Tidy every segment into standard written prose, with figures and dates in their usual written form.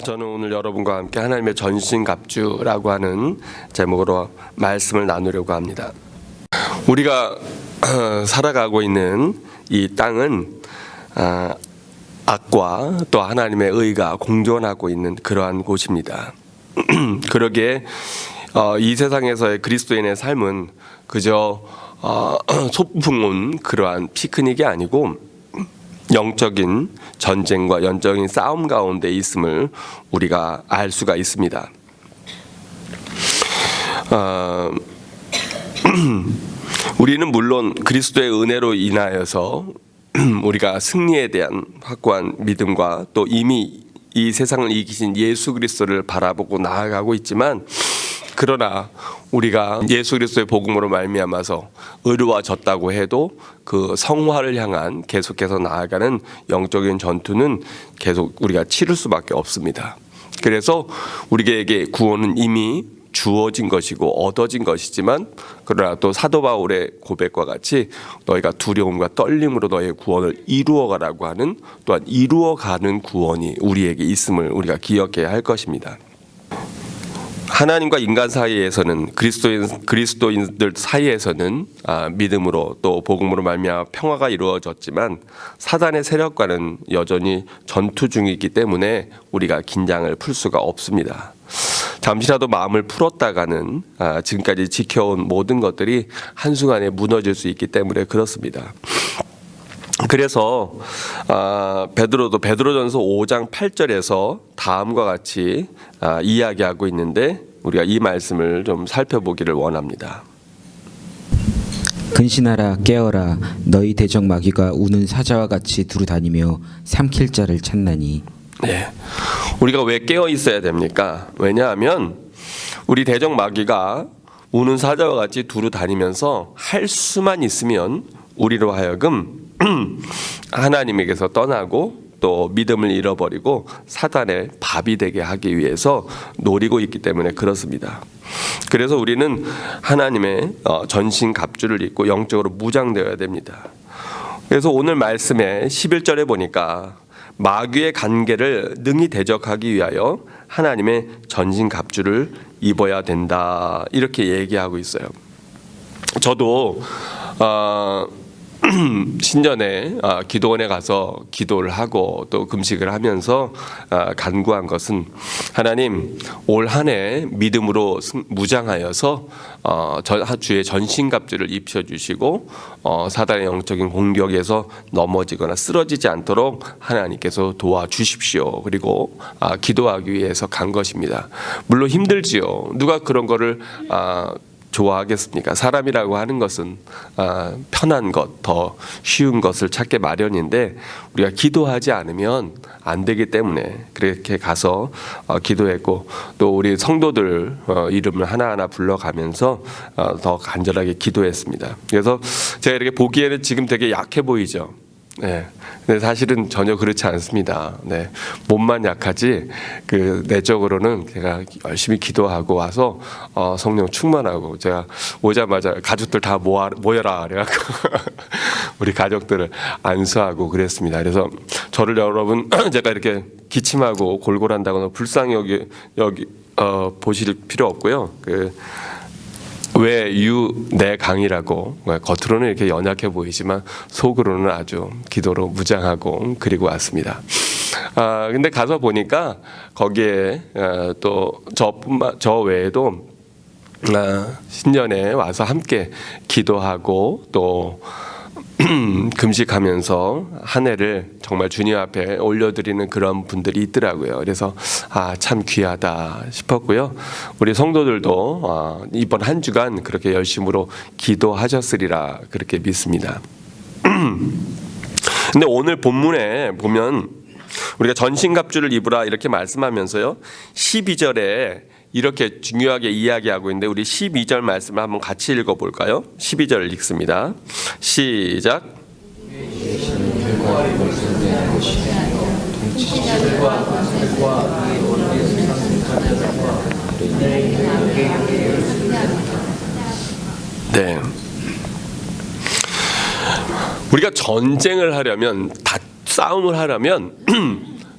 저는 오늘 여러분과 함께 하나님의 전신갑주라고 하는 제목으로 말씀을 나누려고 합니다. 우리가 살아가고 있는 이 땅은 악과 또 하나님의 의가 공존하고 있는 그러한 곳입니다. 그러기에 이 세상에서의 그리스도인의 삶은 그저 소풍 그러한 피크닉이 아니고 영적인 전쟁과 영적인 싸움 가운데 있음을 우리가 알 수가 있습니다. 우리는 물론 그리스도의 은혜로 인하여서 우리가 승리에 대한 확고한 믿음과 또 이미 이 세상을 이기신 예수 그리스도를 바라보고 나아가고 있지만, 그러나 우리가 예수 그리스도의 복음으로 말미암아서 의로워졌다고 해도 그 성화를 향한 계속해서 나아가는 영적인 전투는 계속 우리가 치를 수밖에 없습니다. 그래서 우리에게 구원은 이미 주어진 것이고 얻어진 것이지만, 그러나 또 사도 바울의 고백과 같이 너희가 두려움과 떨림으로 너희의 구원을 이루어가라고 하는, 또한 이루어가는 구원이 우리에게 있음을 우리가 기억해야 할 것입니다. 하나님과 인간 사이에서는 그리스도인들 사이에서는 믿음으로 또 복음으로 말미암아 평화가 이루어졌지만, 사단의 세력과는 여전히 전투 중이기 때문에 우리가 긴장을 풀 수가 없습니다. 잠시라도 마음을 풀었다가는 지금까지 지켜온 모든 것들이 한순간에 무너질 수 있기 때문에 그렇습니다. 그래서 베드로전서 5장 8절에서 다음과 같이 이야기하고 있는데, 우리가 이 말씀을 좀 살펴보기를 원합니다. 근신하라, 깨어라. 너희 대적 마귀가 우는 사자와 같이 두루다니며 삼킬 자를 찾나니. 네, 우리가 왜 깨어 있어야 됩니까? 왜냐하면 우리 대적 마귀가 우는 사자와 같이 두루다니면서 할 수만 있으면 우리로 하여금 하나님에게서 떠나고 또 믿음을 잃어버리고 사단의 밥이 되게 하기 위해서 노리고 있기 때문에 그렇습니다. 그래서 우리는 하나님의 전신 갑주를 입고 영적으로 무장되어야 됩니다. 그래서 오늘 말씀에 11절에 보니까 마귀의 간계를 능히 대적하기 위하여 하나님의 전신 갑주를 입어야 된다, 이렇게 얘기하고 있어요. 저도 신년에 기도원에 가서 기도를 하고 또 금식을 하면서 간구한 것은, 하나님 올 한 해 믿음으로 무장하여서 주의 전신갑주를 입혀주시고 사단의 영적인 공격에서 넘어지거나 쓰러지지 않도록 하나님께서 도와주십시오. 그리고 기도하기 위해서 간 것입니다. 물론 힘들지요. 누가 그런 거를 좋아하겠습니까? 사람이라고 하는 것은 편한 것, 더 쉬운 것을 찾게 마련인데, 우리가 기도하지 않으면 안 되기 때문에 그렇게 가서 기도했고, 또 우리 성도들 이름을 하나하나 불러가면서 더 간절하게 기도했습니다. 그래서 제가 이렇게 보기에는 지금 되게 약해 보이죠. 네, 근데 사실은 전혀 그렇지 않습니다. 네, 몸만 약하지 내적으로는 제가 열심히 기도하고 와서 성령 충만하고, 제가 오자마자 가족들 다 모여라 그래갖고 우리 가족들을 안수하고 그랬습니다. 그래서 저를 여러분 제가 이렇게 기침하고 골골한다거나 불쌍히 여기 보실 필요 없고요. 내 강이라고 겉으로는 이렇게 연약해 보이지만 속으로는 아주 기도로 무장하고 그리고 왔습니다. 근데 가서 보니까 거기에 또 저 외에도 신년에 와서 함께 기도하고 또 금식하면서 한 해를 정말 주님 앞에 올려드리는 그런 분들이 있더라고요. 그래서 참 귀하다 싶었고요. 우리 성도들도 이번 한 주간 그렇게 열심으로 기도하셨으리라 그렇게 믿습니다. 근데 오늘 본문에 보면 우리가 전신갑주를 입으라 이렇게 말씀하면서요, 12절에 이렇게 중요하게 이야기하고 있는데, 우리 12절 말씀을 한번 같이 읽어볼까요? 12절 읽습니다. 시작. 네, 우리가 전쟁을 하려면, 싸움을 하려면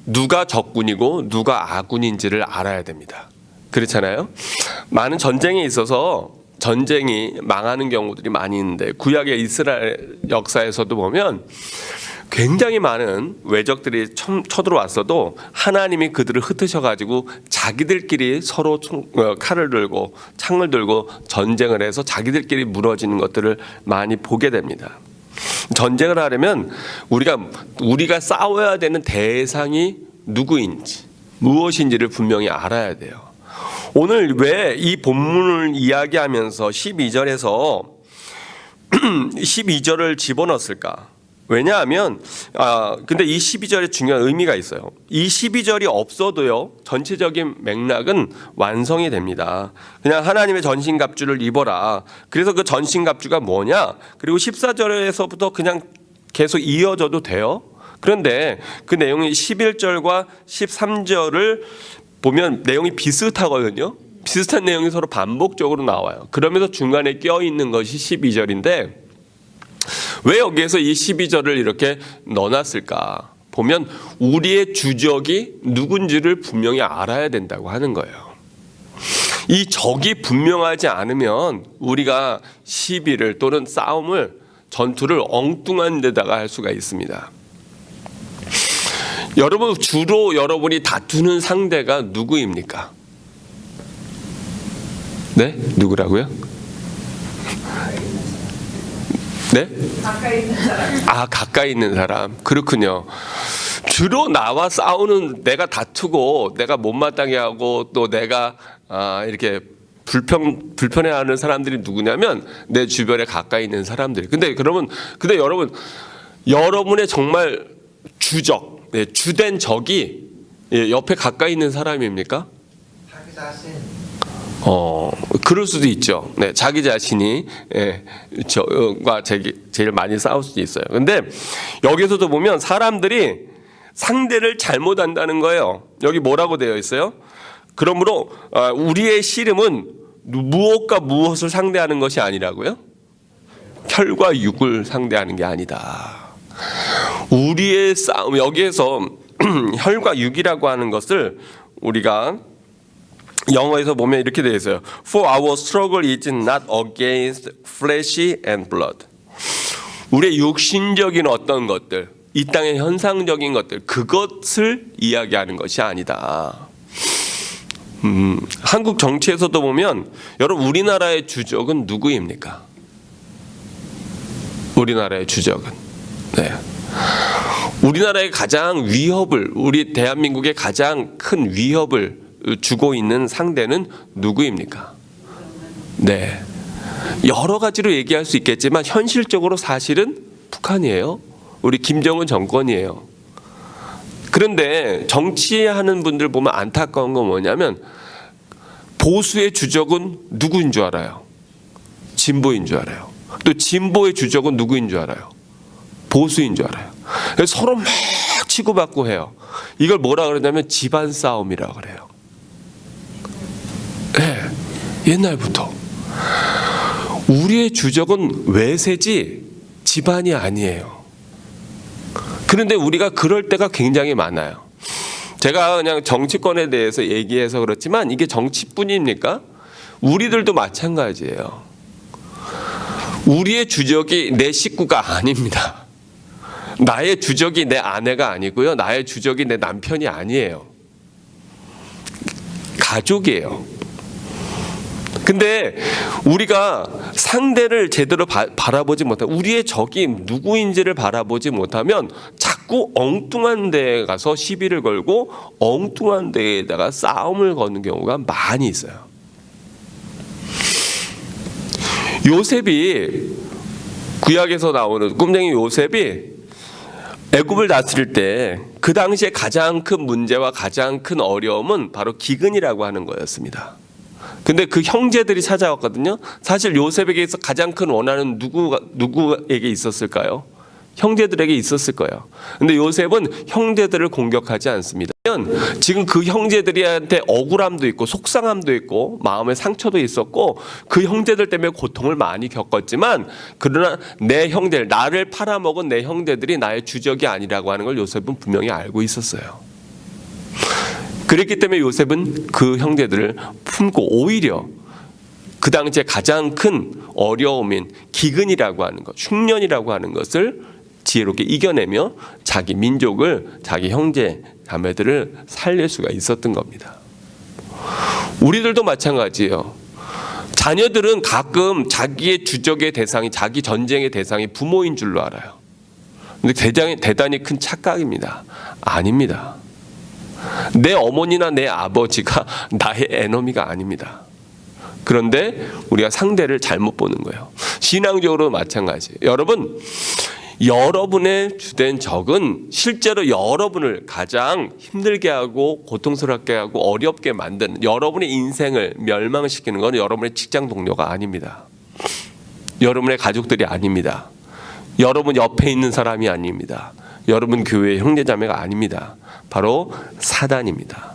누가 적군이고 누가 아군인지를 알아야 됩니다. 그렇잖아요. 많은 전쟁에 있어서 전쟁이 망하는 경우들이 많이 있는데 구약의 이스라엘 역사에서도 보면 굉장히 많은 외적들이 쳐들어왔어도 하나님이 그들을 흩으셔가지고 자기들끼리 서로 칼을 들고 창을 들고 전쟁을 해서 자기들끼리 무너지는 것들을 많이 보게 됩니다. 전쟁을 하려면 우리가 싸워야 되는 대상이 누구인지 무엇인지를 분명히 알아야 돼요. 오늘 왜 이 본문을 이야기하면서 12절에서 12절을 집어넣었을까? 왜냐하면 근데 이 12절에 중요한 의미가 있어요. 이 12절이 없어도요 전체적인 맥락은 완성이 됩니다. 그냥 하나님의 전신갑주를 입어라. 그래서 그 전신갑주가 뭐냐? 그리고 14절에서부터 그냥 계속 이어져도 돼요. 그런데 그 내용이 11절과 13절을 보면 내용이 비슷하거든요. 비슷한 내용이 서로 반복적으로 나와요. 그러면서 중간에 껴있는 것이 12절인데 왜 여기에서 이 12절을 이렇게 넣어놨을까? 보면 우리의 주적이 누군지를 분명히 알아야 된다고 하는 거예요. 이 적이 분명하지 않으면 우리가 시비를 또는 싸움을 전투를 엉뚱한 데다가 할 수가 있습니다. 여러분 주로 여러분이 다투는 상대가 누구입니까? 네? 누구라고요? 네? 가까이 있는 사람. 가까이 있는 사람. 그렇군요. 주로 나와 싸우는 내가 다투고 내가 못마땅해 하고 또 내가 이렇게 불편해하는 사람들이 누구냐면 내 주변에 가까이 있는 사람들이. 근데 여러분 여러분의 정말 주적, 주된 적이 옆에 가까이 있는 사람입니까? 자기 자신. 그럴 수도 있죠. 네, 자기 자신이 저와 제일 많이 싸울 수도 있어요. 근데 여기서도 보면 사람들이 상대를 잘못한다는 거예요. 여기 뭐라고 되어 있어요? 그러므로 우리의 씨름은 무엇과 무엇을 상대하는 것이 아니라고요? 혈과 육을 상대하는 게 아니다. 우리의 싸움, 여기에서 혈과 육이라고 하는 것을 우리가 영어에서 보면 이렇게 되어 있어요. For our struggle is not against flesh and blood. 우리의 육신적인 어떤 것들, 이 땅의 현상적인 것들, 그것을 이야기하는 것이 아니다. 한국 정치에서도 보면 여러분 우리나라의 주적은 누구입니까? 우리나라의 주적은 우리나라의 가장 위협을, 우리 대한민국의 가장 큰 위협을 주고 있는 상대는 누구입니까? 네, 여러 가지로 얘기할 수 있겠지만 현실적으로 사실은 북한이에요. 우리 김정은 정권이에요. 그런데 정치하는 분들 보면 안타까운 건 뭐냐면 보수의 주적은 누구인 줄 알아요? 진보인 줄 알아요. 또 진보의 주적은 누구인 줄 알아요? 보수인 줄 알아요. 그래서 서로 막 치고받고 해요. 이걸 뭐라 그러냐면 집안 싸움이라고 그래요. 네, 옛날부터 우리의 주적은 외세지 집안이 아니에요. 그런데 우리가 그럴 때가 굉장히 많아요. 제가 그냥 정치권에 대해서 얘기해서 그렇지만 이게 정치뿐입니까? 우리들도 마찬가지예요. 우리의 주적이 내 식구가 아닙니다. 나의 주적이 내 아내가 아니고요. 나의 주적이 내 남편이 아니에요. 가족이에요. 근데 우리가 상대를 제대로 바라보지 못하면 우리의 적이 누구인지를 바라보지 못하면 자꾸 엉뚱한 데에 가서 시비를 걸고 엉뚱한 데에다가 싸움을 거는 경우가 많이 있어요. 요셉이 구약에서 나오는 꿈쟁이 요셉이 애굽을 다스릴 때 그 당시에 가장 큰 문제와 가장 큰 어려움은 바로 기근이라고 하는 거였습니다. 근데 그 형제들이 찾아왔거든요. 사실 요셉에게서 가장 큰 원한은 누구에게 있었을까요? 형제들에게 있었을 거예요. 근데 요셉은 형제들을 공격하지 않습니다. 지금 그 형제들한테 억울함도 있고 속상함도 있고 마음의 상처도 있었고 그 형제들 때문에 고통을 많이 겪었지만 그러나 내 형제들, 나를 팔아먹은 내 형제들이 나의 주적이 아니라고 하는 걸 요셉은 분명히 알고 있었어요. 그랬기 때문에 요셉은 그 형제들을 품고 오히려 그 당시에 가장 큰 어려움인 기근이라고 하는 것, 흉년이라고 하는 것을 지혜롭게 이겨내며 자기 민족을, 자기 형제 자매들을 살릴 수가 있었던 겁니다. 우리들도 마찬가지예요. 자녀들은 가끔 자기의 주적의 대상이, 자기 전쟁의 대상이 부모인 줄로 알아요. 근데 대단히 큰 착각입니다. 아닙니다. 내 어머니나 내 아버지가 나의 에너미가 아닙니다. 그런데 우리가 상대를 잘못 보는 거예요. 신앙적으로 마찬가지예요. 여러분, 여러분의 주된 적은 실제로 여러분을 가장 힘들게 하고 고통스럽게 하고 어렵게 만드는, 여러분의 인생을 멸망시키는 건 여러분의 직장 동료가 아닙니다. 여러분의 가족들이 아닙니다. 여러분 옆에 있는 사람이 아닙니다. 여러분 교회의 형제자매가 아닙니다. 바로 사단입니다.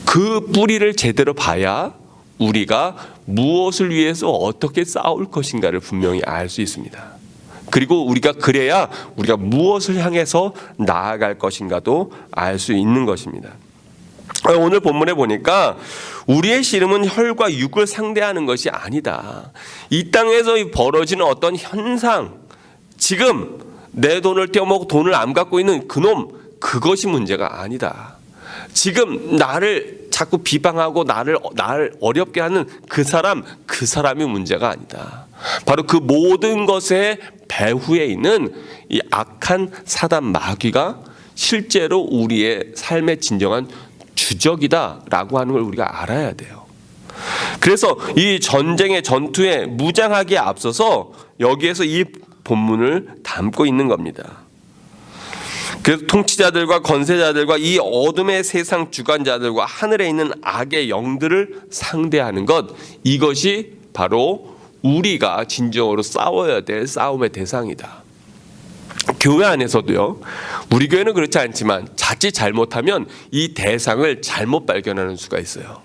그 뿌리를 제대로 봐야 우리가 무엇을 위해서 어떻게 싸울 것인가를 분명히 알 수 있습니다. 그리고 우리가 그래야 우리가 무엇을 향해서 나아갈 것인가도 알 수 있는 것입니다. 오늘 본문에 보니까 우리의 씨름은 혈과 육을 상대하는 것이 아니다. 이 땅에서 벌어지는 어떤 현상, 지금 내 돈을 떼어먹고 돈을 안 갖고 있는 그놈, 그것이 문제가 아니다. 지금 나를 자꾸 비방하고 나를 어렵게 하는 그 사람이 문제가 아니다. 바로 그 모든 것의 배후에 있는 이 악한 사단 마귀가 실제로 우리의 삶의 진정한 주적이다라고 하는 걸 우리가 알아야 돼요. 그래서 이 전쟁의 전투에 무장하기에 앞서서 여기에서 이 본문을 담고 있는 겁니다. 그래서 통치자들과 권세자들과 이 어둠의 세상 주관자들과 하늘에 있는 악의 영들을 상대하는 것, 이것이 바로 우리가 진정으로 싸워야 될 싸움의 대상이다. 교회 안에서도요, 우리 교회는 그렇지 않지만 자칫 잘못하면 이 대상을 잘못 발견하는 수가 있어요.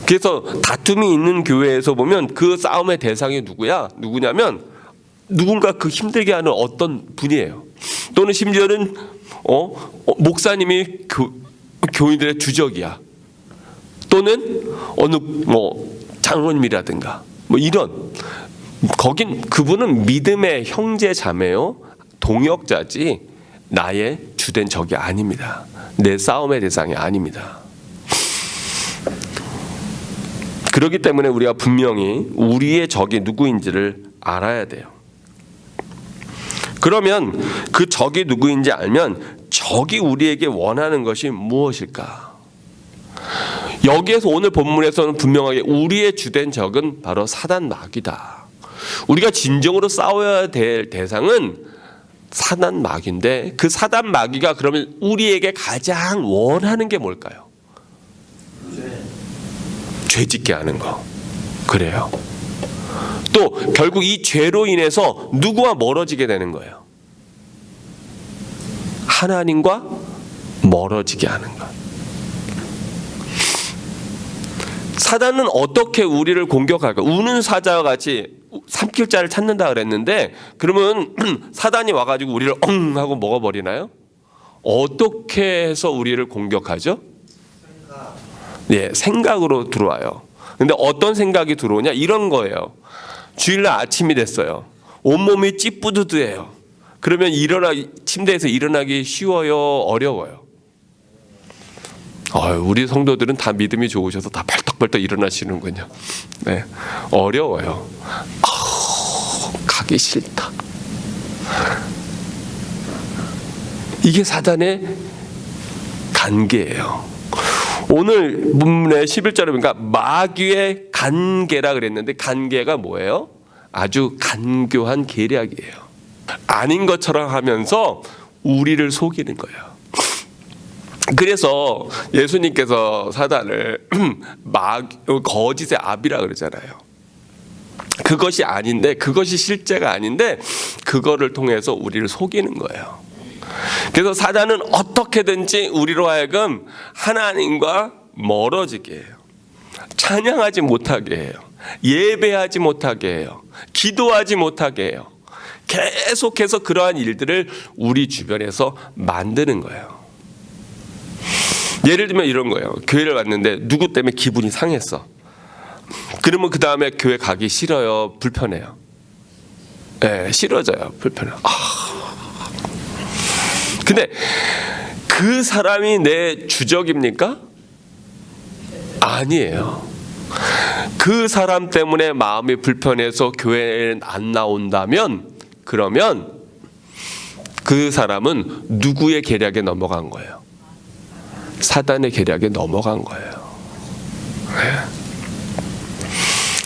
그래서 다툼이 있는 교회에서 보면 그 싸움의 대상이 누구냐면 누군가 그 힘들게 하는 어떤 분이에요. 또는 심지어는 목사님이 교인들의 주적이야. 또는 어느 장로님이라든가 이런, 그분은 믿음의 형제 자매요, 동역자지 나의 주된 적이 아닙니다. 내 싸움의 대상이 아닙니다. 그렇기 때문에 우리가 분명히 우리의 적이 누구인지를 알아야 돼요. 그러면 그 적이 누구인지 알면 적이 우리에게 원하는 것이 무엇일까? 여기에서 오늘 본문에서는 분명하게 우리의 주된 적은 바로 사단 마귀다. 우리가 진정으로 싸워야 될 대상은 사단 마귀인데, 그 사단 마귀가 그러면 우리에게 가장 원하는 게 뭘까요? 죄 짓게 하는 거. 그래요. 또 결국 이 죄로 인해서 누구와 멀어지게 되는 거예요? 하나님과 멀어지게 하는 것. 사단은 어떻게 우리를 공격할까? 우는 사자와 같이 삼킬 자를 찾는다 그랬는데, 그러면 사단이 와가지고 우리를 엉 하고 먹어버리나요? 어떻게 해서 우리를 공격하죠? 생각으로 들어와요. 근데 어떤 생각이 들어오냐? 이런 거예요. 주일날 아침이 됐어요. 온몸이 찌뿌드드해요. 그러면 침대에서 일어나기 쉬워요? 어려워요? 우리 성도들은 다 믿음이 좋으셔서 다 벌떡벌떡 일어나시는군요. 네, 어려워요. 가기 싫다. 이게 사단의 간계예요. 오늘 본문의 11절에 보니까 마귀의 간계라 그랬는데, 간계가 뭐예요? 아주 간교한 계략이에요. 아닌 것처럼 하면서 우리를 속이는 거예요. 그래서 예수님께서 사단을 거짓의 아비라 그러잖아요. 그것이 아닌데, 그것이 실제가 아닌데 그거를 통해서 우리를 속이는 거예요. 그래서 사단은 어떻게든지 우리로 하여금 하나님과 멀어지게 해요. 찬양하지 못하게 해요. 예배하지 못하게 해요. 기도하지 못하게 해요. 계속해서 그러한 일들을 우리 주변에서 만드는 거예요. 예를 들면 이런 거예요. 교회를 왔는데 누구 때문에 기분이 상했어. 그러면 그 다음에 교회 가기 싫어요, 불편해요? 네, 싫어져요, 불편해요. 근데 그 사람이 내 주적입니까? 아니에요. 그 사람 때문에 마음이 불편해서 교회에 안 나온다면, 그러면 그 사람은 누구의 계략에 넘어간 거예요? 사단의 계략에 넘어간 거예요.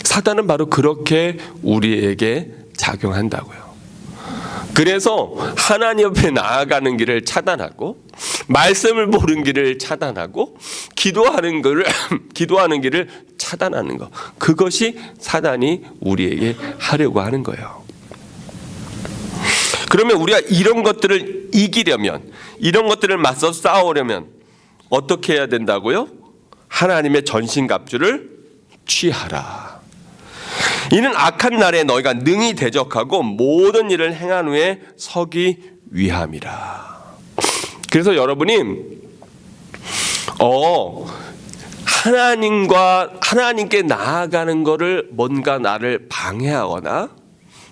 사단은 바로 그렇게 우리에게 작용한다고요. 그래서 하나님 앞에 나아가는 길을 차단하고, 말씀을 보는 길을 차단하고, 기도하는 길을 차단하는 것, 그것이 사단이 우리에게 하려고 하는 거예요. 그러면 우리가 이런 것들을 이기려면, 이런 것들을 맞서 싸우려면 어떻게 해야 된다고요? 하나님의 전신갑주를 취하라. 이는 악한 날에 너희가 능히 대적하고 모든 일을 행한 후에 서기 위함이라. 그래서 여러분이 하나님께 나아가는 것을 뭔가 나를 방해하거나,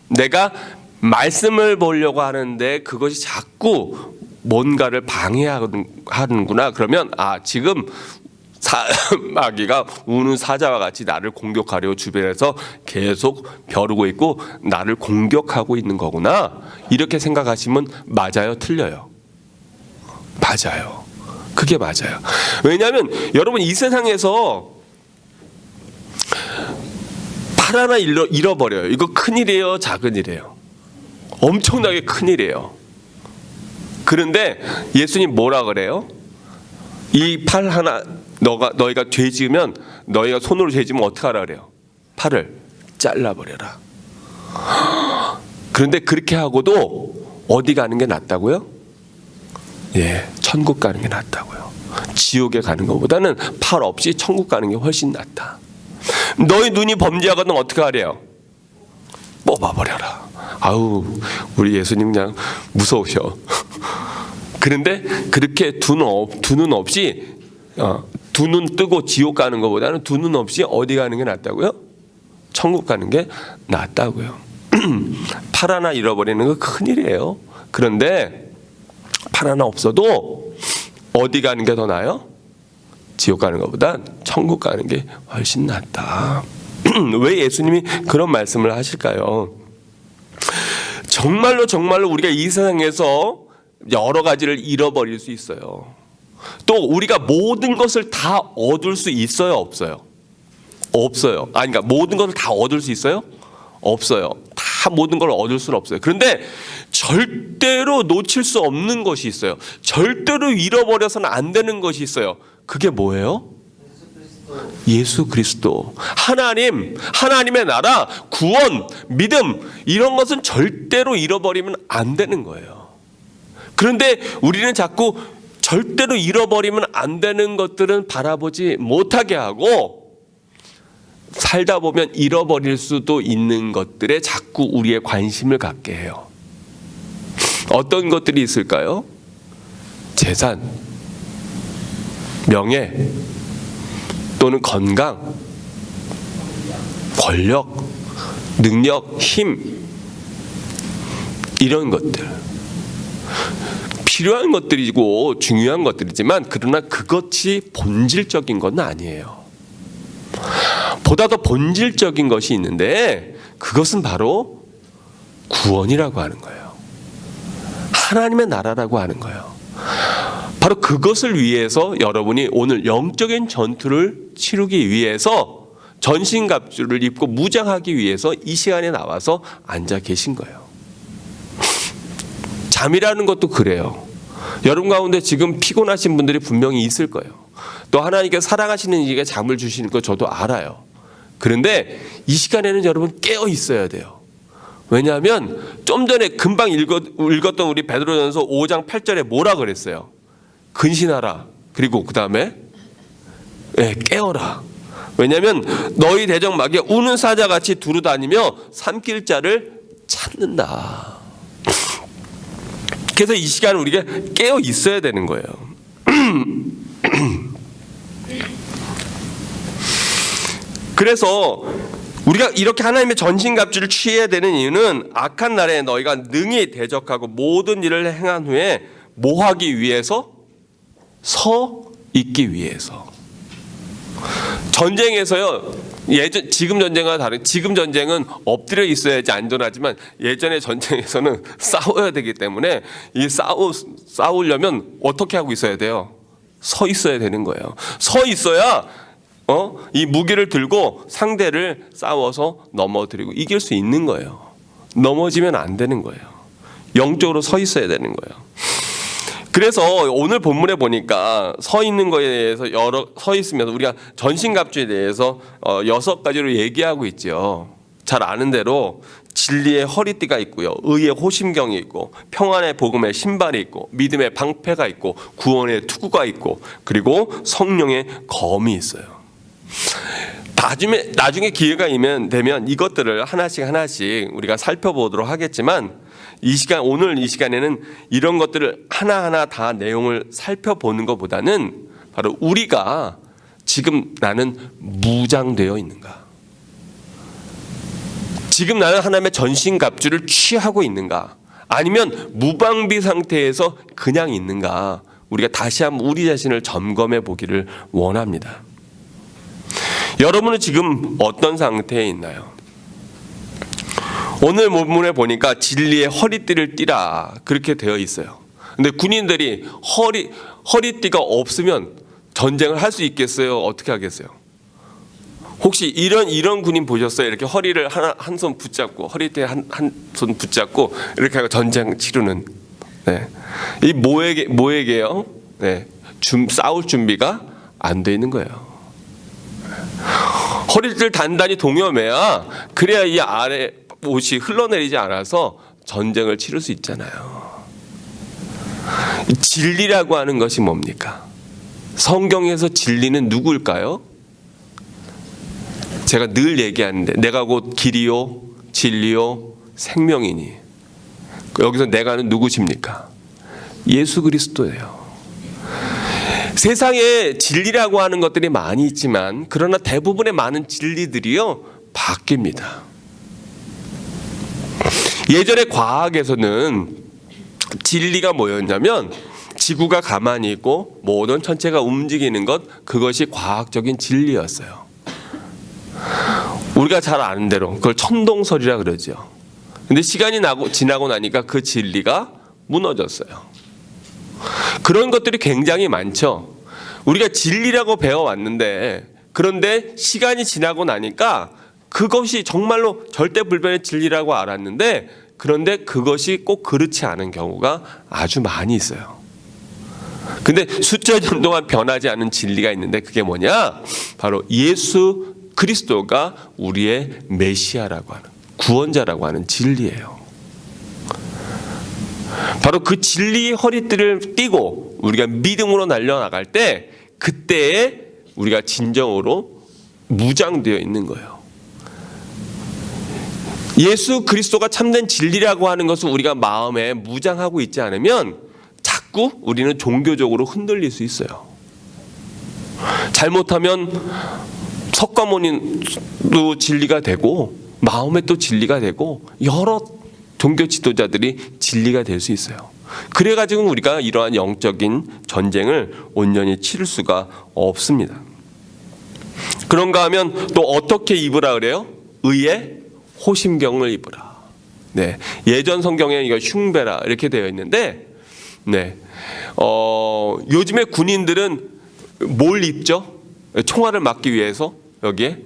내가 말씀을 보려고 하는데 그것이 자꾸 뭔가를 방해하는구나. 그러면 지금 마귀가 우는 사자와 같이 나를 공격하려고 주변에서 계속 벼르고 있고 나를 공격하고 있는 거구나. 이렇게 생각하시면 맞아요, 틀려요? 맞아요. 그게 맞아요. 왜냐하면 여러분, 이 세상에서 팔 하나 잃어버려요. 이거 큰일이에요, 작은 일이에요? 엄청나게 큰일이에요. 그런데 예수님 뭐라 그래요? 이 팔 하나 너희가 죄지으면, 너희가 손으로 죄지으면 어떻게 하라 그래요? 팔을 잘라버려라. 그런데 그렇게 하고도 어디 가는 게 낫다고요? 예, 천국 가는 게 낫다고요. 지옥에 가는 것보다는 팔 없이 천국 가는 게 훨씬 낫다. 너희 눈이 범죄하거든 어떻게 하래요? 뽑아버려라. 우리 예수님 그냥 무서우셔. 그런데 그렇게 두 눈 없이, 두 눈 뜨고 지옥 가는 것보다는 두 눈 없이 어디 가는 게 낫다고요? 천국 가는 게 낫다고요. 팔 하나 잃어버리는 거 큰일이에요. 그런데 팔 하나 없어도 어디 가는 게 더 나아요? 지옥 가는 것보다 천국 가는 게 훨씬 낫다. 왜 예수님이 그런 말씀을 하실까요? 정말로 우리가 이 세상에서 여러 가지를 잃어버릴 수 있어요. 또 우리가 모든 것을 다 얻을 수 있어요, 없어요? 없어요. 그러니까 모든 것을 다 얻을 수 있어요? 없어요. 다 모든 걸 얻을 수는 없어요. 그런데 절대로 놓칠 수 없는 것이 있어요. 절대로 잃어버려서는 안 되는 것이 있어요. 그게 뭐예요? 예수 그리스도. 하나님의 나라, 구원, 믿음, 이런 것은 절대로 잃어버리면 안 되는 거예요. 그런데 우리는 자꾸 절대로 잃어버리면 안 되는 것들은 바라보지 못하게 하고, 살다 보면 잃어버릴 수도 있는 것들에 자꾸 우리의 관심을 갖게 해요. 어떤 것들이 있을까요? 재산, 명예, 또는 건강, 권력, 능력, 힘, 이런 것들. 필요한 것들이고 중요한 것들이지만, 그러나 그것이 본질적인 건 아니에요. 보다 더 본질적인 것이 있는데, 그것은 바로 구원이라고 하는 거예요. 하나님의 나라라고 하는 거예요. 바로 그것을 위해서 여러분이 오늘 영적인 전투를 치르기 위해서 전신갑주를 입고 무장하기 위해서 이 시간에 나와서 앉아 계신 거예요. 잠이라는 것도 그래요. 여러분 가운데 지금 피곤하신 분들이 분명히 있을 거예요. 또 하나님께서 사랑하시는 이에게 잠을 주시는 거 저도 알아요. 그런데 이 시간에는 여러분 깨어 있어야 돼요. 왜냐하면 좀 전에 금방 읽었던 우리 베드로전서 5장 8절에 뭐라 그랬어요? 근신하라. 그리고 그 다음에 깨어라. 왜냐하면 너희 대적 마귀가 우는 사자같이 두루다니며 삼킬 자를 찾는다. 그래서 이 시간에 우리가 깨어 있어야 되는 거예요. 그래서 우리가 이렇게 하나님의 전신갑주를 취해야 되는 이유는 악한 날에 너희가 능히 대적하고 모든 일을 행한 후에 뭐 하기 위해서? 서 있기 위해서. 전쟁에서요, 지금 전쟁과 다른, 지금 전쟁은 엎드려 있어야지 안전하지만 예전의 전쟁에서는 싸워야 되기 때문에 싸우려면 어떻게 하고 있어야 돼요? 서 있어야 되는 거예요. 서 있어야 이 무기를 들고 상대를 싸워서 넘어뜨리고 이길 수 있는 거예요. 넘어지면 안 되는 거예요. 영적으로 서 있어야 되는 거예요. 그래서 오늘 본문에 보니까 서 있는 거에 대해서 서 있으면서 우리가 전신갑주에 대해서 6가지로 얘기하고 있죠. 잘 아는 대로 진리의 허리띠가 있고요, 의의 호심경이 있고, 평안의 복음의 신발이 있고, 믿음의 방패가 있고, 구원의 투구가 있고, 그리고 성령의 검이 있어요. 나중에 기회가 되면 이것들을 하나씩 우리가 살펴보도록 하겠지만, 오늘 이 시간에는 이런 것들을 하나하나 다 내용을 살펴보는 것보다는 바로 우리가 지금 나는 무장되어 있는가? 지금 나는 하나님의 전신갑주를 취하고 있는가? 아니면 무방비 상태에서 그냥 있는가? 우리가 다시 한번 우리 자신을 점검해 보기를 원합니다. 여러분은 지금 어떤 상태에 있나요? 오늘 본문에 보니까 진리의 허리띠를 띠라 그렇게 되어 있어요. 근데 군인들이 허리띠가 없으면 전쟁을 할 수 있겠어요? 어떻게 하겠어요? 혹시 이런 군인 보셨어요? 이렇게 허리를 한 손 붙잡고, 허리띠에 한 손 붙잡고 이렇게 하고 전쟁 치르는. 네. 이 뭐에게요? 네. 싸울 준비가 안 돼 있는 거예요. 허리를 단단히 동여매야 그래야 이 아래 옷이 흘러내리지 않아서 전쟁을 치를 수 있잖아요. 진리라고 하는 것이 뭡니까? 성경에서 진리는 누구일까요? 제가 늘 얘기하는데 내가 곧 길이요 진리요 생명이니, 여기서 내가는 누구십니까? 예수 그리스도예요. 세상에 진리라고 하는 것들이 많이 있지만 그러나 대부분의 많은 진리들이요 바뀝니다. 예전에 과학에서는 진리가 뭐였냐면 지구가 가만히 있고 모든 천체가 움직이는 것, 그것이 과학적인 진리였어요. 우리가 잘 아는 대로 그걸 천동설이라 그러죠. 근데 시간이 지나고 나니까 그 진리가 무너졌어요. 그런 것들이 굉장히 많죠. 우리가 진리라고 배워왔는데, 그런데 시간이 지나고 나니까 그것이 정말로 절대불변의 진리라고 알았는데, 그런데 그것이 꼭 그렇지 않은 경우가 아주 많이 있어요. 근데 수천 년 동안 변하지 않은 진리가 있는데 그게 뭐냐? 바로 예수 그리스도가 우리의 메시아라고 하는, 구원자라고 하는 진리예요. 바로 그 진리의 허리띠를 띠고 우리가 믿음으로 날려나갈 때, 그때에 우리가 진정으로 무장되어 있는 거예요. 예수 그리스도가 참된 진리라고 하는 것을 우리가 마음에 무장하고 있지 않으면 자꾸 우리는 종교적으로 흔들릴 수 있어요. 잘못하면 석가모니도 진리가 되고 마음에 또 진리가 되고 여러 종교 지도자들이 진리가 될 수 있어요. 그래가지고 우리가 이러한 영적인 전쟁을 온전히 치를 수가 없습니다. 그런가 하면 또 어떻게 입으라 그래요? 의의 호심경을 입으라. 네, 예전 성경에 이거 흉배라 이렇게 되어 있는데, 네, 요즘에 군인들은 뭘 입죠? 총알을 막기 위해서 여기에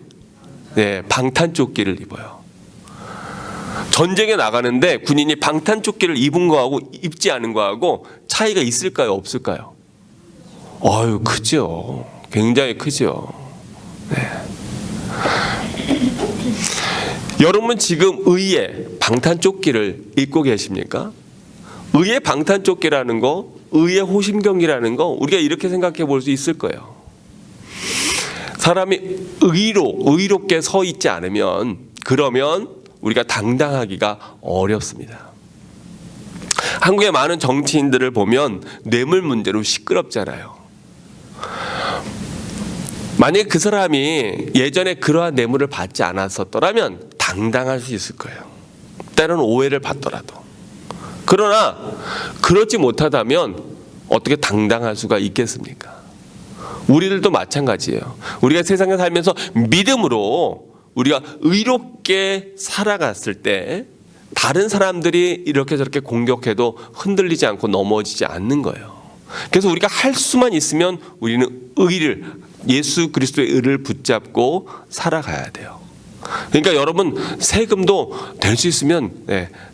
방탄조끼를 입어요. 전쟁에 나가는데 군인이 방탄조끼를 입은 거하고 입지 않은 거하고 차이가 있을까요? 없을까요? 크죠. 굉장히 크죠. 네. 여러분 지금 의의 방탄조끼를 입고 계십니까? 의의 방탄조끼라는 거, 의의 호심경이라는 거 우리가 이렇게 생각해 볼 수 있을 거예요. 사람이 의롭게 서 있지 않으면, 그러면 우리가 당당하기가 어렵습니다. 한국의 많은 정치인들을 보면 뇌물 문제로 시끄럽잖아요. 만약에 그 사람이 예전에 그러한 뇌물을 받지 않았었더라면 당당할 수 있을 거예요. 때로는 오해를 받더라도. 그러나 그렇지 못하다면 어떻게 당당할 수가 있겠습니까? 우리들도 마찬가지예요. 우리가 세상에 살면서 믿음으로 우리가 의롭게 살아갔을 때 다른 사람들이 이렇게 저렇게 공격해도 흔들리지 않고 넘어지지 않는 거예요. 그래서 우리가 할 수만 있으면 우리는 의를, 예수 그리스도의 의를 붙잡고 살아가야 돼요. 그러니까 여러분 세금도 낼 수 있으면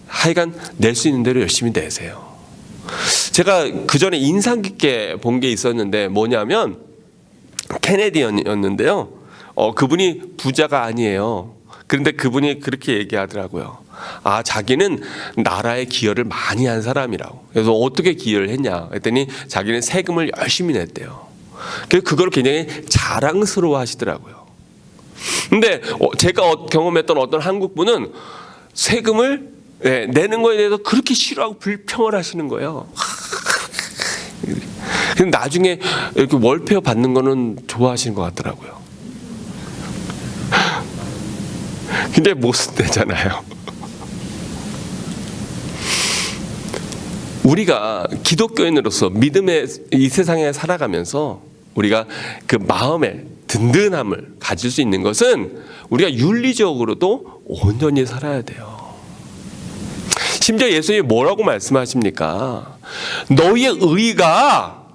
하여간 낼 수 있는 대로 열심히 내세요. 제가 그 전에 인상 깊게 본 게 있었는데 뭐냐면 케네디였는데요. 그분이 부자가 아니에요. 그런데 그분이 그렇게 얘기하더라고요. 자기는 나라에 기여를 많이 한 사람이라고. 그래서 어떻게 기여를 했냐 했더니 자기는 세금을 열심히 냈대요. 그래서 그걸 굉장히 자랑스러워 하시더라고요. 근데 제가 경험했던 어떤 한국 분은 세금을 내는 거에 대해서 그렇게 싫어하고 불평을 하시는 거예요. 근데 나중에 이렇게 월페어 받는 거는 좋아하시는 것 같더라고요. 근데 못 쓴대잖아요. 우리가 기독교인으로서 믿음의 이 세상에 살아가면서 우리가 그 마음의 든든함을 가질 수 있는 것은 우리가 윤리적으로도 온전히 살아야 돼요. 심지어 예수님이 뭐라고 말씀하십니까? 너희의 의가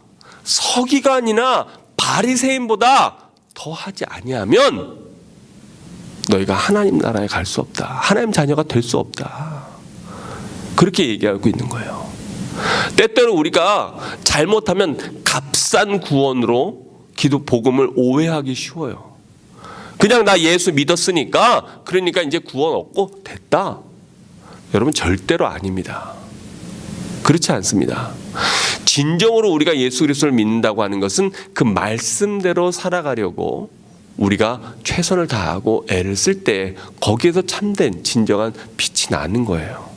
서기관이나 바리새인보다 더하지 아니하면 너희가 하나님 나라에 갈 수 없다. 하나님 자녀가 될 수 없다. 그렇게 얘기하고 있는 거예요. 때때로 우리가 잘못하면 값싼 구원으로 기도 복음을 오해하기 쉬워요. 그냥 나 예수 믿었으니까 그러니까 이제 구원 얻고 됐다. 여러분 절대로 아닙니다. 그렇지 않습니다. 진정으로 우리가 예수 그리스도를 믿는다고 하는 것은 그 말씀대로 살아가려고 우리가 최선을 다하고 애를 쓸 때 거기에서 참된 진정한 빛이 나는 거예요.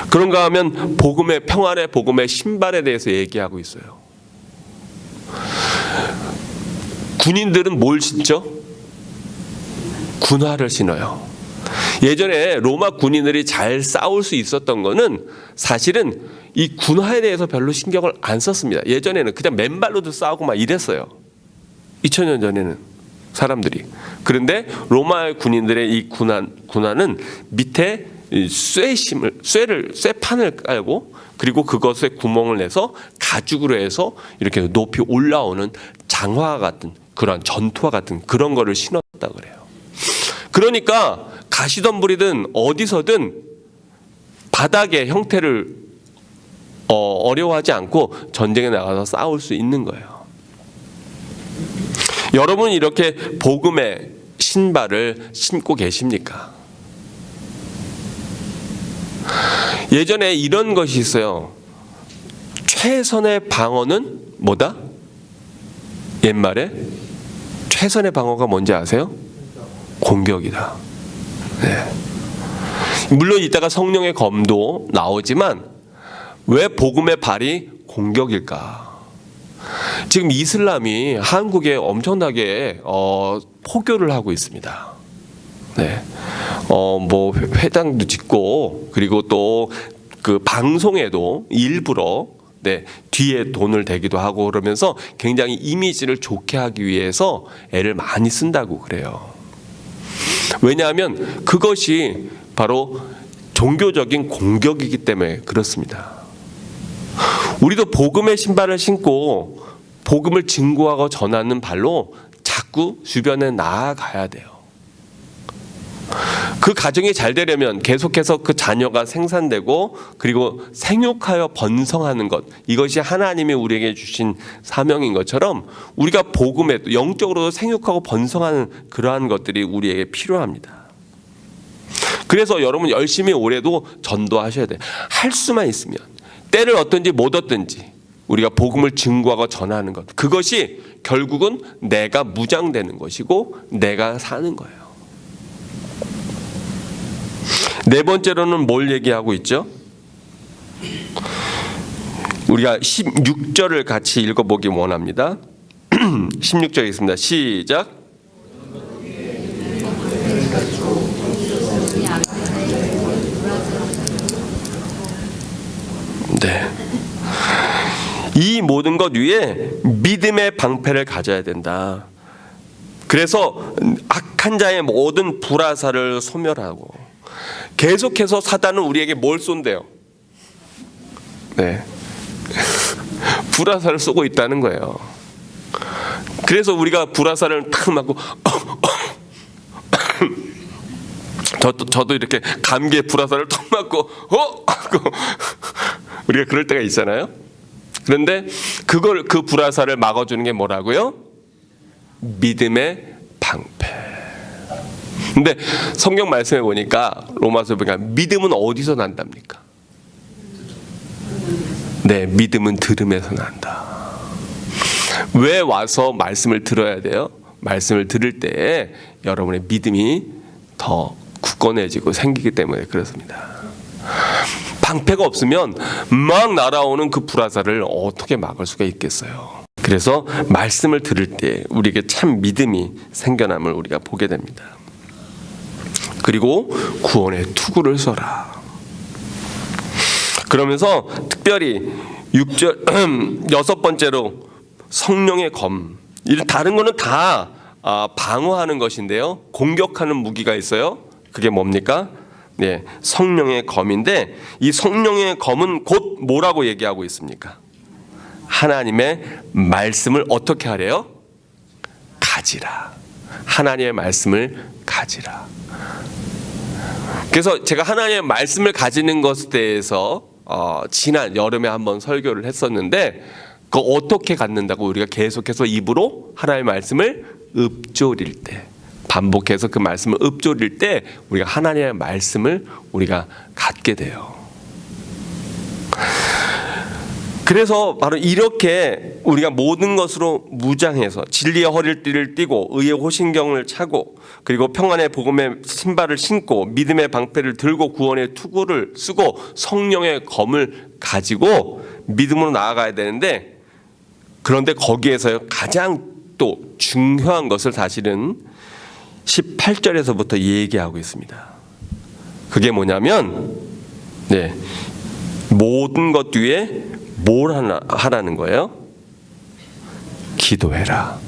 그런가 하면 복음의 평안의 복음의 신발에 대해서 얘기하고 있어요. 군인들은 뭘 신죠? 군화를 신어요. 예전에 로마 군인들이 잘 싸울 수 있었던 거는 사실은 이 군화에 대해서 별로 신경을 안 썼습니다. 예전에는 그냥 맨발로도 싸우고 막 이랬어요. 2000년 전에는 사람들이. 그런데 로마 군인들의 이 군화는 밑에 쇠판을 깔고 그리고 그것에 구멍을 내서 가죽으로 해서 이렇게 높이 올라오는 장화 같은 그런 전투화 같은 그런 거를 신었다 그래요. 그러니까 가시던 부리든 어디서든 바닥의 형태를 어려워하지 않고 전쟁에 나가서 싸울 수 있는 거예요. 여러분 이렇게 복음의 신발을 신고 계십니까? 예전에 이런 것이 있어요. 최선의 방어는 뭐다? 옛말에 최선의 방어가 뭔지 아세요? 공격이다. 네. 물론 이따가 성령의 검도 나오지만 왜 복음의 발이 공격일까? 지금 이슬람이 한국에 엄청나게 포교를 하고 있습니다. 네. 뭐 회당도 짓고 그리고 또 그 방송에도 일부러 뒤에 돈을 대기도 하고 그러면서 굉장히 이미지를 좋게 하기 위해서 애를 많이 쓴다고 그래요. 왜냐하면 그것이 바로 종교적인 공격이기 때문에 그렇습니다. 우리도 복음의 신발을 신고 복음을 증거하고 전하는 발로 자꾸 주변에 나아가야 돼요. 그 가정이 잘 되려면 계속해서 그 자녀가 생산되고 그리고 생육하여 번성하는 것, 이것이 하나님이 우리에게 주신 사명인 것처럼 우리가 복음에 영적으로도 생육하고 번성하는 그러한 것들이 우리에게 필요합니다. 그래서 여러분 열심히 올해도 전도하셔야 돼요. 할 수만 있으면 때를 얻든지 못 얻든지 우리가 복음을 증거하고 전하는 것, 그것이 결국은 내가 무장되는 것이고 내가 사는 거예요. 네 번째로는 뭘 얘기하고 있죠? 우리가 16절을 같이 읽어보기 원합니다. 16절 있습니다. 시작. 네. 이 모든 것 위에 믿음의 방패를 가져야 된다. 그래서 악한 자의 모든 불화살을 소멸하고, 계속해서 사단은 우리에게 뭘 쏜대요? 네. 불화살을 쏘고 있다는 거예요. 그래서 우리가 불화살을 탁 맞고 저도 이렇게 감기에 불화살을 탁 맞고 하고 우리가 그럴 때가 있잖아요. 그런데 그 불화살을 막아주는 게 뭐라고요? 믿음의 방패. 근데 성경 말씀에 보니까 로마서 보니까 믿음은 어디서 난답니까? 네, 믿음은 들음에서 난다. 왜 와서 말씀을 들어야 돼요? 말씀을 들을 때 여러분의 믿음이 더 굳건해지고 생기기 때문에 그렇습니다. 방패가 없으면 막 날아오는 그 불화살을 어떻게 막을 수가 있겠어요? 그래서 말씀을 들을 때 우리에게 참 믿음이 생겨남을 우리가 보게 됩니다. 그리고 구원의 투구를 써라. 그러면서 특별히 6절 여섯 번째로 성령의 검. 다른 거는 다 방어하는 것인데요. 공격하는 무기가 있어요. 그게 뭡니까? 네, 성령의 검인데 이 성령의 검은 곧 뭐라고 얘기하고 있습니까? 하나님의 말씀을 어떻게 하래요? 가지라. 하나님의 말씀을 가지라. 그래서 제가 하나님의 말씀을 가지는 것에 대해서 지난 여름에 한번 설교를 했었는데, 그거 어떻게 갖는다고? 우리가 계속해서 입으로 하나님의 말씀을 읊조릴 때, 반복해서 그 말씀을 읊조릴 때 우리가 하나님의 말씀을 우리가 갖게 돼요. 그래서 바로 이렇게 우리가 모든 것으로 무장해서 진리의 허리띠를 띠고 의의 호신경을 차고, 그리고 평안의 복음의 신발을 신고 믿음의 방패를 들고 구원의 투구를 쓰고 성령의 검을 가지고 믿음으로 나아가야 되는데, 그런데 거기에서 가장 또 중요한 것을 사실은 18절에서부터 얘기하고 있습니다. 그게 뭐냐면, 네, 모든 것 위에 뭘 하라는 거예요? 기도해라.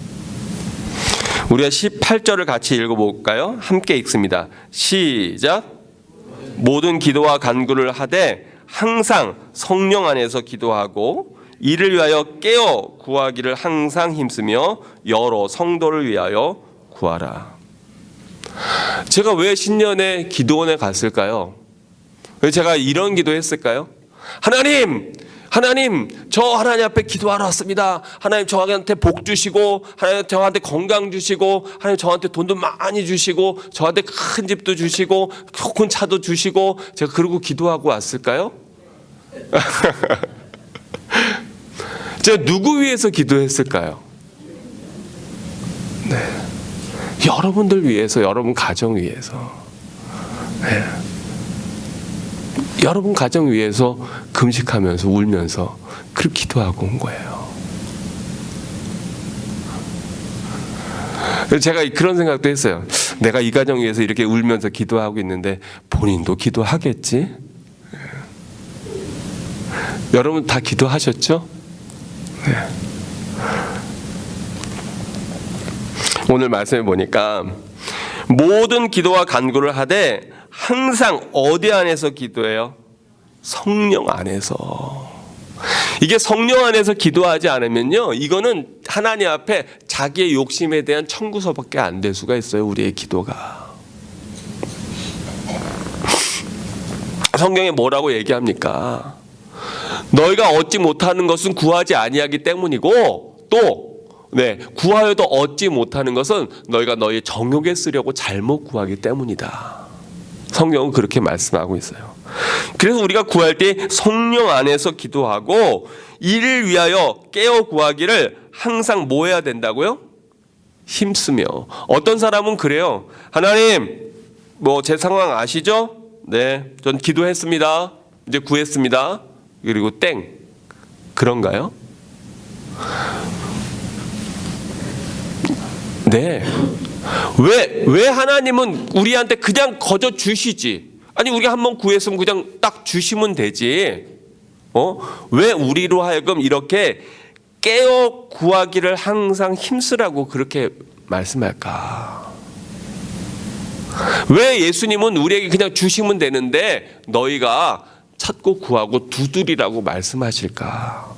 우리가 18절을 같이 읽어볼까요? 함께 읽습니다. 시작. 모든 기도와 간구를 하되 항상 성령 안에서 기도하고 이를 위하여 깨어 구하기를 항상 힘쓰며 여러 성도를 위하여 구하라. 제가 왜 신년에 기도원에 갔을까요? 왜 제가 이런 기도했을까요? 하나님, 저 하나님 앞에 기도하러 왔습니다. 하나님 저한테 복 주시고, 하나님 저한테 건강 주시고, 하나님 저한테 돈도 많이 주시고, 저한테 큰 집도 주시고, 큰 차도 주시고, 제가 그러고 기도하고 왔을까요? 제가 누구 위해서 기도했을까요? 네, 여러분들 위해서, 여러분 가정 위해서. 네. 여러분 가정 위해서 금식하면서 울면서 그렇게 기도하고 온 거예요. 제가 그런 생각도 했어요. 내가 이 가정 위해서 이렇게 울면서 기도하고 있는데 본인도 기도하겠지? 여러분 다 기도하셨죠? 네. 오늘 말씀해 보니까 모든 기도와 간구를 하되 항상 어디 안에서 기도해요? 성령 안에서. 이게 성령 안에서 기도하지 않으면요, 이거는 하나님 앞에 자기의 욕심에 대한 청구서밖에 안 될 수가 있어요. 우리의 기도가. 성경에 뭐라고 얘기합니까? 너희가 얻지 못하는 것은 구하지 아니하기 때문이고, 또 구하여도 얻지 못하는 것은 너희가 너희 정욕에 쓰려고 잘못 구하기 때문이다. 성경은 그렇게 말씀하고 있어요. 그래서 우리가 구할 때 성령 안에서 기도하고 이를 위하여 깨어 구하기를 항상 뭐 해야 된다고요? 힘쓰며. 어떤 사람은 그래요. 하나님, 제 상황 아시죠? 네, 전 기도했습니다. 이제 구했습니다. 그리고 땡. 그런가요? 네. 왜 하나님은 우리한테 그냥 거저 주시지? 아니 우리가 한번 구했으면 그냥 딱 주시면 되지. 왜 우리로 하여금 이렇게 깨어 구하기를 항상 힘쓰라고 그렇게 말씀할까? 왜 예수님은 우리에게 그냥 주시면 되는데 너희가 찾고 구하고 두드리라고 말씀하실까?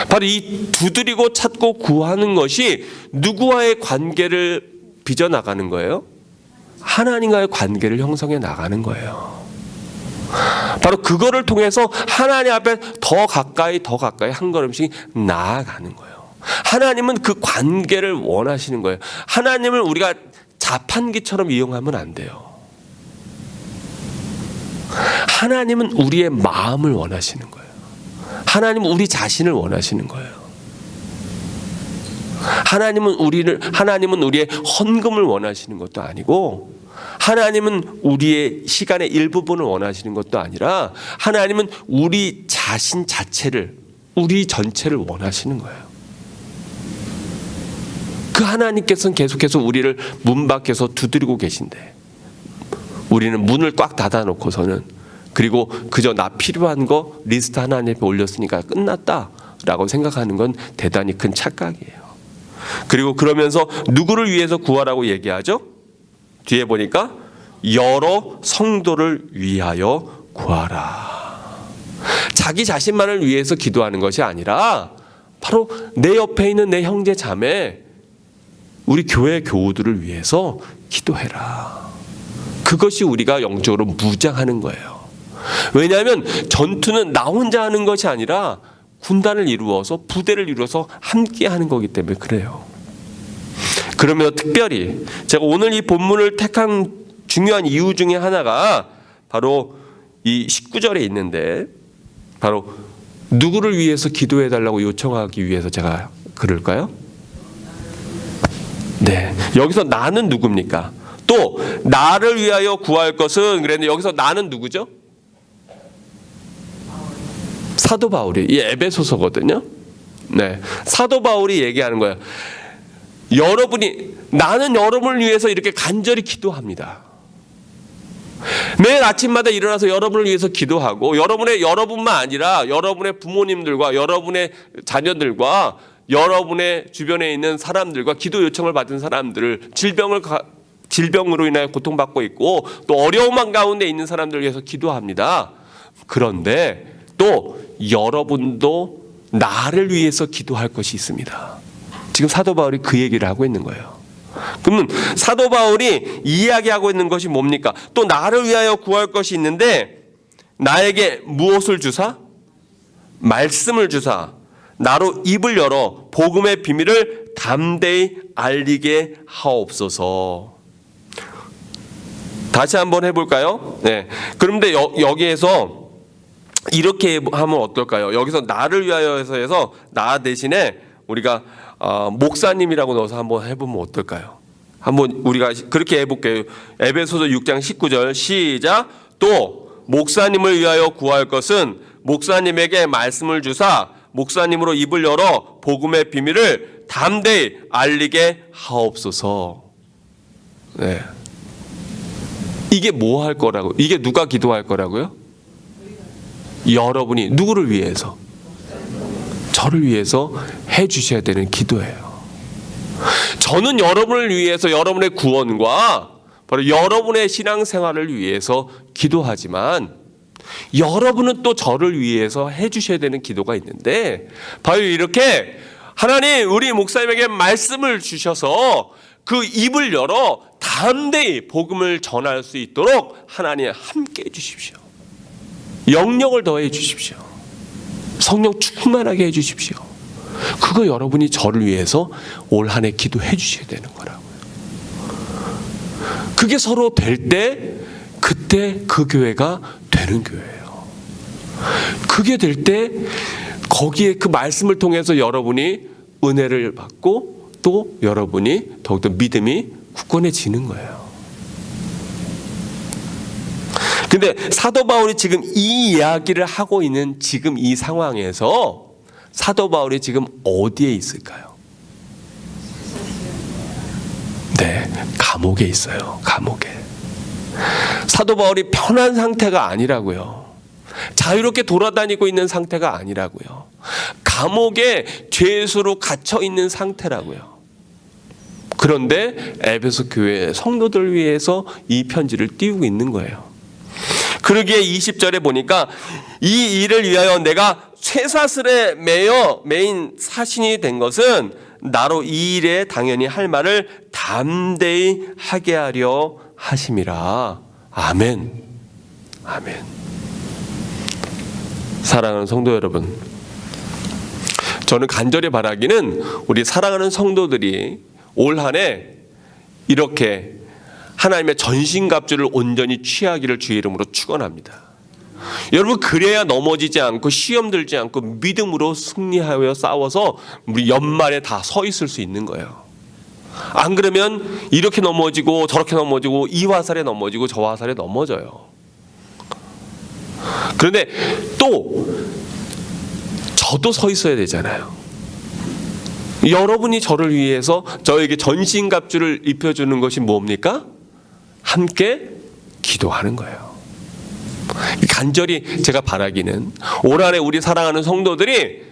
바로 이 두드리고 찾고 구하는 것이 누구와의 관계를 빚어나가는 거예요? 하나님과의 관계를 형성해 나가는 거예요. 바로 그거를 통해서 하나님 앞에 더 가까이 한 걸음씩 나아가는 거예요. 하나님은 그 관계를 원하시는 거예요. 하나님을 우리가 자판기처럼 이용하면 안 돼요. 하나님은 우리의 마음을 원하시는 거예요. 하나님은 우리 자신을 원하시는 거예요. 하나님은 우리의 헌금을 원하시는 것도 아니고, 하나님은 우리의 시간의 일부분을 원하시는 것도 아니라, 하나님은 우리 자신 자체를, 우리 전체를 원하시는 거예요. 그 하나님께서는 계속해서 우리를 문 밖에서 두드리고 계신데, 우리는 문을 꽉 닫아놓고서는, 그리고 그저 나 필요한 거 리스트 하나님 앞에 올렸으니까 끝났다라고 생각하는 건 대단히 큰 착각이에요. 그리고 그러면서 누구를 위해서 구하라고 얘기하죠? 뒤에 보니까 여러 성도를 위하여 구하라. 자기 자신만을 위해서 기도하는 것이 아니라 바로 내 옆에 있는 내 형제 자매, 우리 교회 교우들을 위해서 기도해라. 그것이 우리가 영적으로 무장하는 거예요. 왜냐하면 전투는 나 혼자 하는 것이 아니라 군단을 이루어서, 부대를 이루어서 함께 하는 거기 때문에 그래요. 그러면 특별히 제가 오늘 이 본문을 택한 중요한 이유 중에 하나가 바로 이 19절에 있는데, 바로 누구를 위해서 기도해 달라고 요청하기 위해서 제가 그럴까요? 네, 여기서 나는 누굽니까? 또 나를 위하여 구할 것은 그랬는데, 여기서 나는 누구죠? 사도 바울이, 이 에베소서거든요. 네, 사도 바울이 얘기하는 거예요. 나는 여러분을 위해서 이렇게 간절히 기도합니다. 매일 아침마다 일어나서 여러분을 위해서 기도하고, 여러분만 아니라 여러분의 부모님들과 여러분의 자녀들과 여러분의 주변에 있는 사람들과, 기도 요청을 받은 사람들을, 질병으로 인하여 고통받고 있고 또 어려움 가운데 있는 사람들을 위해서 기도합니다. 그런데 또 여러분도 나를 위해서 기도할 것이 있습니다. 지금 사도 바울이 그 얘기를 하고 있는 거예요. 그러면 사도 바울이 이야기하고 있는 것이 뭡니까? 또 나를 위하여 구할 것이 있는데, 나에게 무엇을 주사? 말씀을 주사 나로 입을 열어 복음의 비밀을 담대히 알리게 하옵소서. 다시 한번 해볼까요? 네. 그런데 여기에서 이렇게 하면 어떨까요? 여기서 나를 위하여 해서 나 대신에 우리가 목사님이라고 넣어서 한번 해보면 어떨까요? 한번 우리가 그렇게 해볼게요. 에베소서 6장 19절 시작. 또 목사님을 위하여 구할 것은 목사님에게 말씀을 주사 목사님으로 입을 열어 복음의 비밀을 담대히 알리게 하옵소서. 네. 이게 뭐 할 거라고? 이게 누가 기도할 거라고요? 여러분이 누구를 위해서? 저를 위해서 해 주셔야 되는 기도예요. 저는 여러분을 위해서, 여러분의 구원과 바로 여러분의 신앙생활을 위해서 기도하지만, 여러분은 또 저를 위해서 해 주셔야 되는 기도가 있는데, 바로 이렇게 하나님 우리 목사님에게 말씀을 주셔서 그 입을 열어 담대히 복음을 전할 수 있도록 하나님 함께 해 주십시오. 영력을 더해 주십시오. 성령 충만하게 해 주십시오. 그거 여러분이 저를 위해서 올 한 해 기도해 주셔야 되는 거라고요. 그게 서로 될 때, 그때 그 교회가 되는 교회예요. 그게 될 때 거기에 그 말씀을 통해서 여러분이 은혜를 받고 또 여러분이 더욱더 믿음이 굳건해지는 거예요. 근데 사도 바울이 지금 이 이야기를 하고 있는 지금 이 상황에서 사도 바울이 지금 어디에 있을까요? 네, 감옥에 있어요. 감옥에. 사도 바울이 편한 상태가 아니라고요. 자유롭게 돌아다니고 있는 상태가 아니라고요. 감옥에 죄수로 갇혀 있는 상태라고요. 그런데 에베소 교회 성도들 위해서 이 편지를 띄우고 있는 거예요. 그러기에 20절에 보니까 이 일을 위하여 내가 쇠사슬에 매인 사신이 된 것은 나로 이 일에 당연히 할 말을 담대히 하게 하려 하심이라. 아멘. 아멘. 사랑하는 성도 여러분, 저는 간절히 바라기는 우리 사랑하는 성도들이 올 한 해 이렇게 하나님의 전신갑주를 온전히 취하기를 주의 이름으로 축원합니다. 여러분, 그래야 넘어지지 않고 시험 들지 않고 믿음으로 승리하여 싸워서 우리 연말에 다 서 있을 수 있는 거예요. 안 그러면 이렇게 넘어지고 저렇게 넘어지고 이 화살에 넘어지고 저 화살에 넘어져요. 그런데 또 저도 서 있어야 되잖아요. 여러분이 저를 위해서 저에게 전신갑주를 입혀주는 것이 뭡니까? 함께 기도하는 거예요. 간절히 제가 바라기는 올 한해 우리 사랑하는 성도들이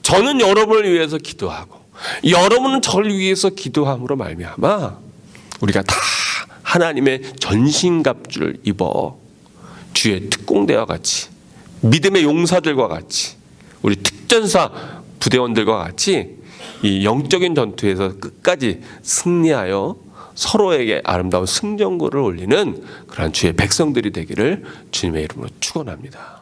저는 여러분을 위해서 기도하고 여러분은 저를 위해서 기도함으로 말미암아 우리가 다 하나님의 전신갑주를 입어 주의 특공대와 같이 믿음의 용사들과 같이 우리 특전사 부대원들과 같이 이 영적인 전투에서 끝까지 승리하여 서로에게 아름다운 승전고를 올리는 그러한 주의 백성들이 되기를 주님의 이름으로 축원합니다.